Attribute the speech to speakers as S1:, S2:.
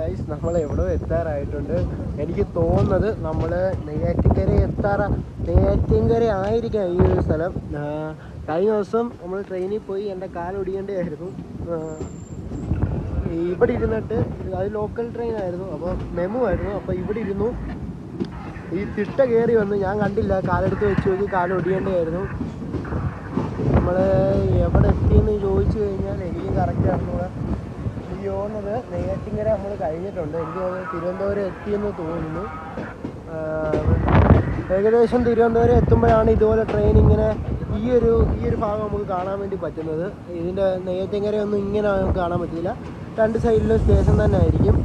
S1: Guys നമ്മൾ എവിടെ എത്താറായിട്ടുണ്ട്. എനിക്ക് തോന്നുന്നത് നമ്മൾ നെയ്യാറ്റിൻകര ആയിരിക്കാം ഈ ഒരു സ്ഥലം. കഴിഞ്ഞ ദിവസം നമ്മൾ ട്രെയിനിൽ പോയി എൻ്റെ കാലൊടിയേണ്ടതായിരുന്നു. ഇവിടെ ഇരുന്നിട്ട് അത് ലോക്കൽ ട്രെയിൻ ആയിരുന്നു, അപ്പോൾ മെമു ആയിരുന്നു. അപ്പോൾ ഇവിടെ ഇരുന്നു ഈ തിട്ട കയറി വന്ന് ഞാൻ കണ്ടില്ല, കാലെടുത്ത് വെച്ച് നോക്കി കാലൊടിയേണ്ടതായിരുന്നു. നമ്മൾ എവിടെ എത്തിയെന്ന് ചോദിച്ചു കഴിഞ്ഞാൽ എനിക്ക് കറക്റ്റ് അറിഞ്ഞൂടെ. എനിക്ക് തോന്നുന്നത് നെയ്യാറ്റിൻകര നമ്മൾ കഴിഞ്ഞിട്ടുണ്ട്. എനിക്ക് തോന്നുന്നത് തിരുവനന്തപുരം എത്തിയെന്ന് തോന്നുന്നു. ഏകദേശം തിരുവനന്തപുരം എത്തുമ്പോഴാണ് ഇതുപോലെ ട്രെയിൻ ഇങ്ങനെ ഈ ഒരു ഭാഗം നമുക്ക് കാണാൻ വേണ്ടി പറ്റുന്നത്. ഇതിൻ്റെ നെയ്യാറ്റിൻകരയൊന്നും ഇങ്ങനെ നമുക്ക് കാണാൻ പറ്റില്ല. രണ്ട് സൈഡിലും സ്റ്റേഷൻ തന്നെ ആയിരിക്കും.